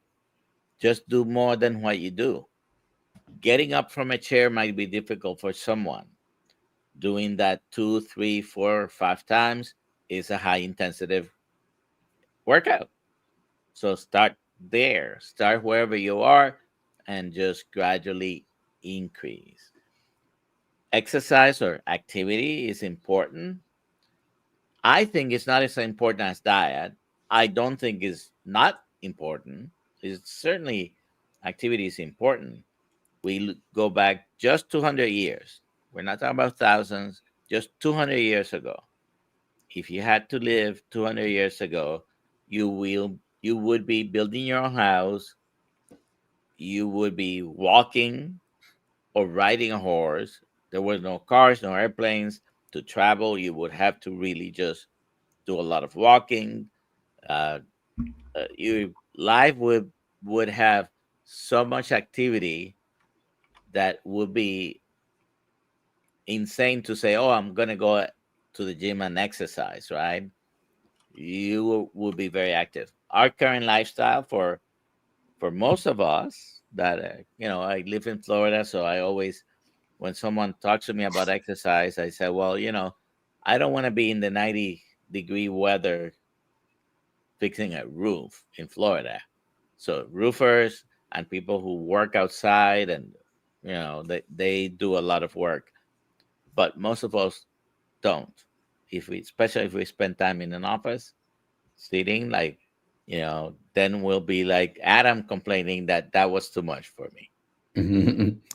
just do more than what you do. Getting up from a chair might be difficult for someone. Doing that 2, 3, 4, 5 times is a high intensity workout. So start there, start wherever you are, and just gradually increase. Exercise or activity is important. I think it's not as important as diet. I don't think it's not important. It's certainly activity is important. We go back just 200 years. We're not talking about thousands, just 200 years ago. If you had to live 200 years ago, you would be building your own house, you would be walking or riding a horse. There were no cars, no airplanes to travel. You would have to really just do a lot of walking. Uh, your life would have so much activity that would be insane to say, "Oh, I'm gonna go to the gym and exercise." Right? You will be very active. Our current lifestyle for most of us that I live in Florida, so I always, when someone talks to me about exercise, I say, well, I don't want to be in the 90-degree weather fixing a roof in Florida. So roofers and people who work outside, and they do a lot of work, but most of us don't. Especially if we spend time in an office sitting, like, then we'll be like Adam complaining that that was too much for me.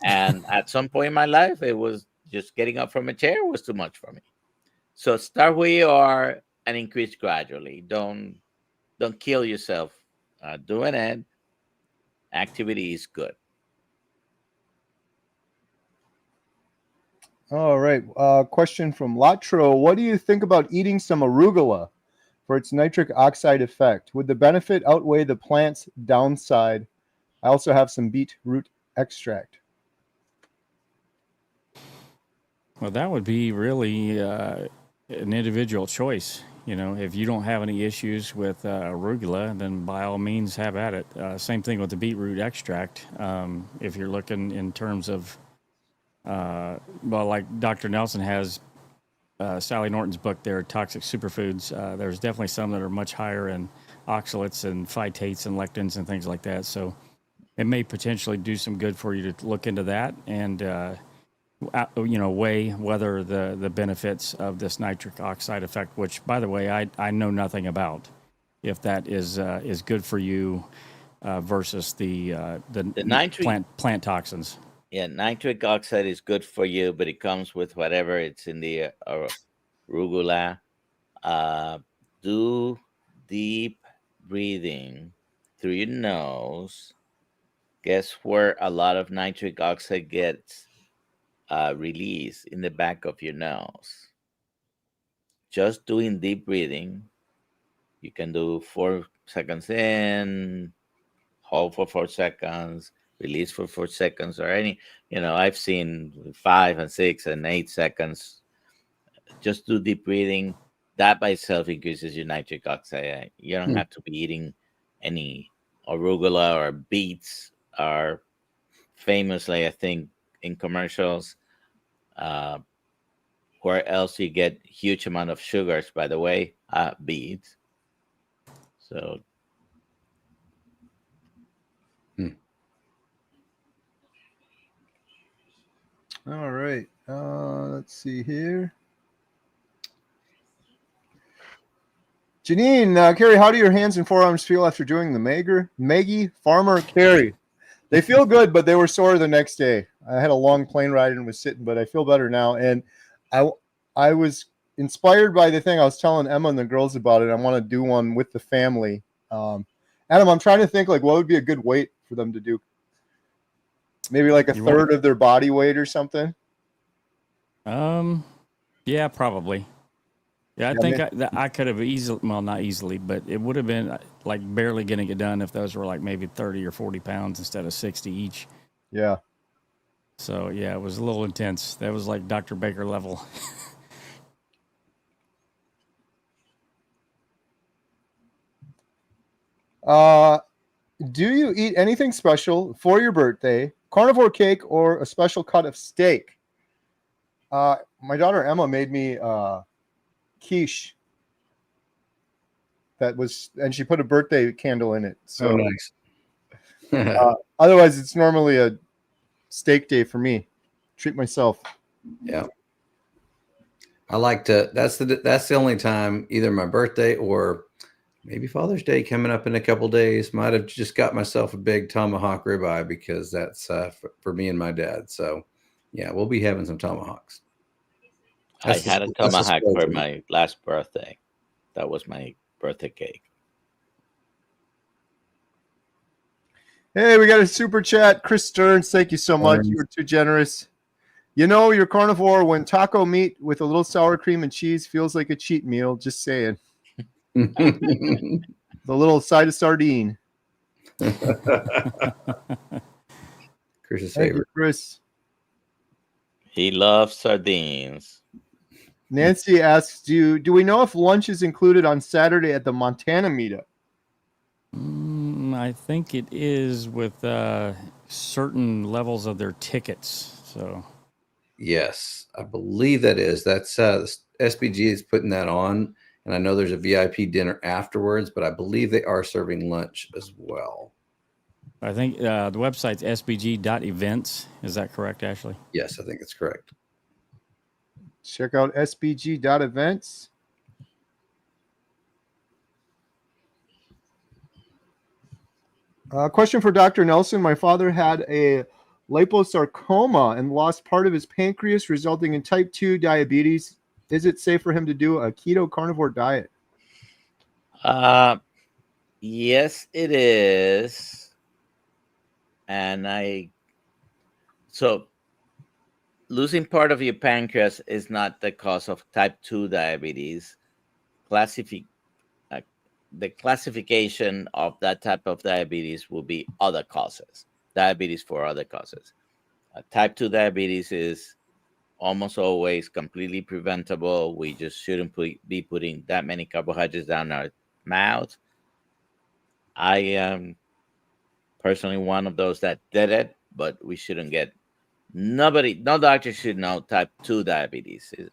And at some point in my life, it was just getting up from a chair was too much for me. So start where you are and increase gradually. Don't kill yourself doing it. Activity is good. All right. Question from Latro. What do you think about eating some arugula for its nitric oxide effect? Would the benefit outweigh the plant's downside? I also have some beetroot extract. Well, that would be really an individual choice. If you don't have any issues with arugula, then by all means have at it. Same thing with the beetroot extract. If you're looking in terms of, like Dr. Nelson has Sally Norton's book there, Toxic Superfoods, there's definitely some that are much higher in oxalates and phytates and lectins and things like that. So it may potentially do some good for you to look into that and weigh whether the benefits of this nitric oxide effect, which, by the way, I know nothing about, if that is good for you versus the nitric plant toxins. Yeah, nitric oxide is good for you, but it comes with whatever it's in the arugula. Do deep breathing through your nose. Guess where a lot of nitric oxide gets released? In the back of your nose. Just doing deep breathing. You can do 4 seconds in, hold for 4 seconds, release for 4 seconds or any, I've seen 5 and 6 and 8 seconds. Just do deep breathing. That by itself increases your nitric oxide. You don't have to be eating any arugula or beets are famously, I think, in commercials, where else you get huge amount of sugars, by the way, beets. So all right. Let's see here. Janine, Carrie, how do your hands and forearms feel after doing the Maggie Farmer Carrie? They feel good, but they were sore the next day. I had a long plane ride and was sitting, but I feel better now. And I was inspired by the thing I was telling Emma and the girls about it. I want to do one with the family. Adam, I'm trying to think like what would be a good weight for them to do. Maybe like a third of their body weight or something. Yeah, probably. Yeah, I think I could have easily, well, not easily, but it would have been like barely getting it done if those were like maybe 30 or 40 pounds instead of 60 each. Yeah. So, yeah, it was a little intense. That was like Dr. Baker level. Do you eat anything special for your birthday, carnivore cake, or a special cut of steak? My daughter Emma made me quiche. And she put a birthday candle in it. So nice. Otherwise, it's normally a steak day for me. Treat myself. Yeah. I like to. That's the only time, either my birthday or maybe Father's Day coming up in a couple days. Might have just got myself a big tomahawk ribeye because that's for me and my dad. So, yeah, we'll be having some tomahawks. I had a tomahawk for my last birthday. That was my birthday cake. Hey, we got a super chat. Chris Stearns, thank you so much. You were too generous. You know you're carnivore when taco meat with a little sour cream and cheese feels like a cheat meal. Just saying. The little side of sardine. Chris's Thank favorite. you, Chris. He loves sardines. Nancy asks, do we know if lunch is included on Saturday at the Montana meetup? I think it is with certain levels of their tickets. So, yes, I believe that is. That's SBG is putting that on, and I know there's a VIP dinner afterwards, but I believe they are serving lunch as well. I think the website's sbg.events. Is that correct, Ashley? Yes, I think it's correct. Check out sbg.events. Question for Dr. Nelson. My father had a liposarcoma and lost part of his pancreas, resulting in type 2 diabetes. Is it safe for him to do a keto carnivore diet? Yes, it is. And so losing part of your pancreas is not the cause of type 2 diabetes. The classification of that type of diabetes will be other causes, diabetes for other causes. Type 2 diabetes is almost always completely preventable. We just shouldn't be putting that many carbohydrates down our mouth. I am personally one of those that did it, but we shouldn't get no doctor should know type 2 diabetes is,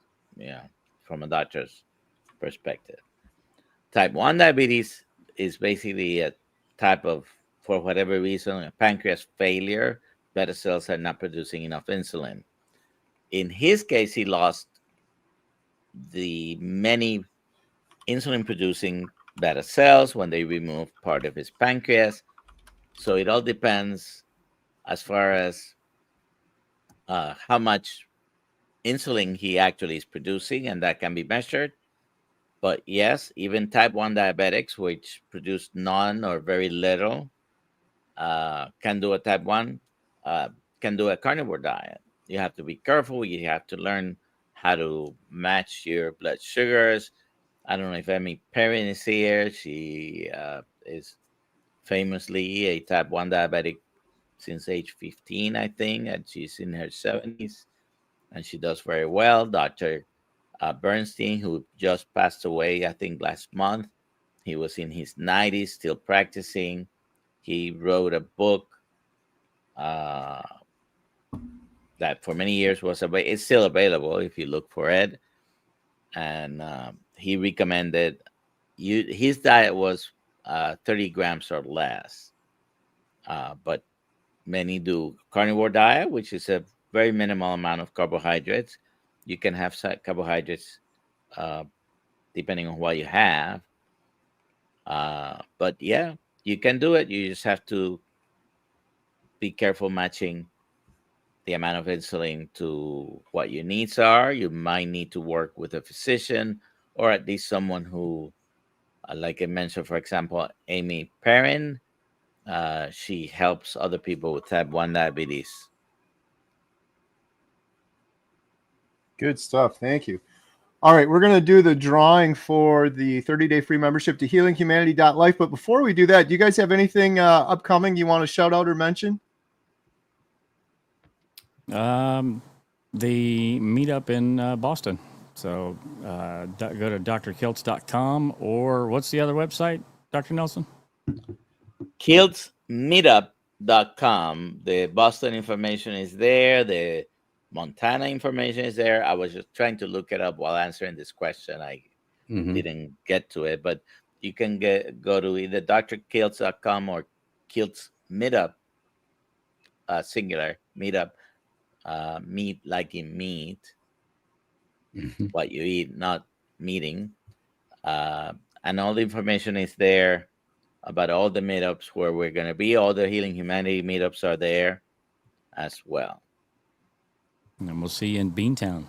from a doctor's perspective. Type 1 diabetes is basically a type of, for whatever reason, a pancreas failure. Beta cells are not producing enough insulin. In his case, he lost the many insulin-producing beta cells when they removed part of his pancreas. So it all depends as far as how much insulin he actually is producing, and that can be measured. But yes, even type 1 diabetics, which produce none or very little, can do a type 1, can do a carnivore diet. You have to be careful. You have to learn how to match your blood sugars. I don't know if Emmy Perrin is here. She is famously a type 1 diabetic since age 15, I think, and she's in her 70s, and she does very well. Dr. Bernstein, who just passed away, I think, last month. He was in his 90s, still practicing. He wrote a book that for many years was it's still available if you look for it. And he recommended his diet was 30 grams or less. But many do carnivore diet, which is a very minimal amount of carbohydrates. You can have carbohydrates depending on what you have. But yeah, you can do it. You just have to be careful matching the amount of insulin to what your needs are. You might need to work with a physician or at least someone who, like I mentioned, for example, Amy Perrin, she helps other people with type 1 diabetes. Good stuff. Thank you. All right, we're going to do the drawing for the 30-day free membership to healinghumanity.life. But before we do that, do you guys have anything upcoming you want to shout out or mention? The meetup in Boston. So go to drkiltz.com, or what's the other website, Dr. Nelson? Kiltzmeetup.com. The Boston information is there. The Montana information is there. I was just trying to look it up while answering this question. I didn't get to it, but you can go to either drkiltz.com or Kiltz Meetup, singular meetup, meat like in meat, what you eat, not meeting. And all the information is there about all the meetups where we're going to be. All the Healing Humanity meetups are there as well. And we'll see you in Beantown.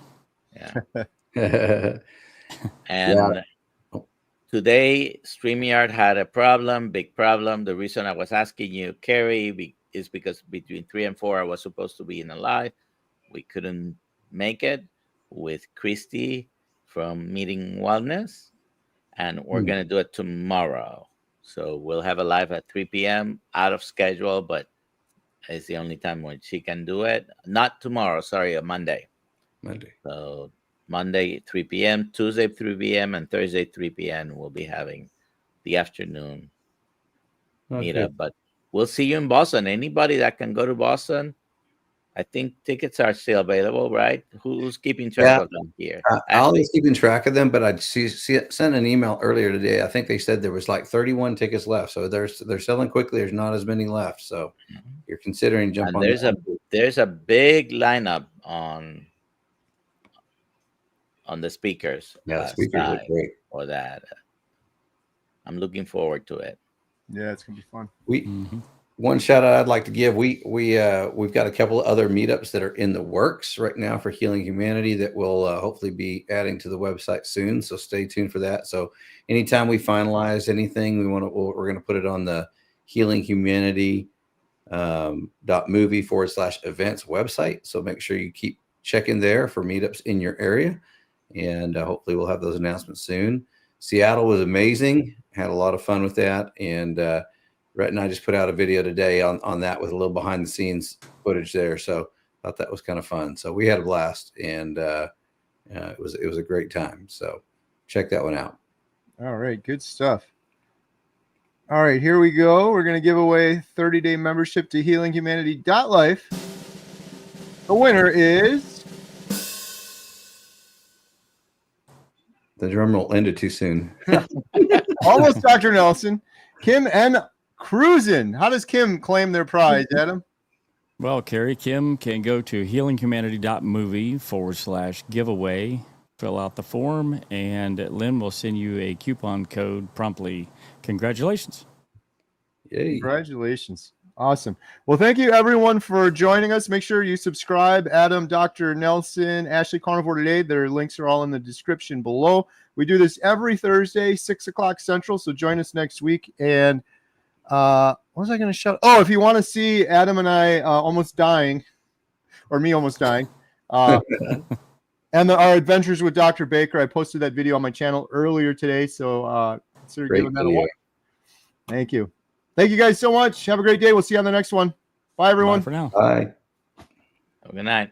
Yeah. And today, StreamYard had a problem, big problem. The reason I was asking you, Carrie, is because between 3 and 4, I was supposed to be in a live. We couldn't make it with Christy from Meeting Wellness, and we're going to do it tomorrow. So we'll have a live at 3 p.m. out of schedule, but it's the only time when she can do it. Not tomorrow, sorry, a Monday. So Monday, 3 p.m., Tuesday, 3 p.m., and Thursday, 3 p.m. we'll be having the afternoon meetup. But we'll see you in Boston. Anybody that can go to Boston, I think tickets are still available, right? Who's keeping track of them here? Ollie's keeping track of them, but I sent an email earlier today. I think they said there was like 31 tickets left, so they're selling quickly. There's not as many left, so you're considering jumping on. There's a big lineup on the speakers. Yeah, the speakers are great for that. I'm looking forward to it. Yeah, it's gonna be fun. One shout out I'd like to give. We've got a couple of other meetups that are in the works right now for Healing Humanity that will hopefully be adding to the website soon. So stay tuned for that. So anytime we finalize anything, we're going to put it on the Healing Humanity .movie/events website. So make sure you keep checking there for meetups in your area, and hopefully we'll have those announcements soon. Seattle was amazing. Had a lot of fun with that, and Rhett and I just put out a video today on that with a little behind the scenes footage there. So thought that was kind of fun. So we had a blast, and it was a great time. So check that one out. All right, good stuff. All right, here we go. We're going to give away 30-day membership to healinghumanity.life. The winner is... The drum roll ended too soon. Almost Dr. Nelson. Kim and Cruisin'. How does Kim claim their prize, Adam? Well, Carrie, Kim can go to healinghumanity.movie/giveaway, fill out the form, and Lynn will send you a coupon code promptly. Congratulations. Yay. Congratulations. Awesome. Well, thank you, everyone, for joining us. Make sure you subscribe. Adam, Dr. Nelson, Ashley, Carnivore Today. Their links are all in the description below. We do this every Thursday, 6 o'clock Central, so join us next week. And what was I going to shout? Oh, if you want to see Adam and I almost dying, or me almost dying, and our adventures with Dr. Baker, I posted that video on my channel earlier today, so consider giving that a watch. Thank you. Thank you guys so much. Have a great day. We'll see you on the next one. Bye, everyone. Bye for now. Bye. Have a good night.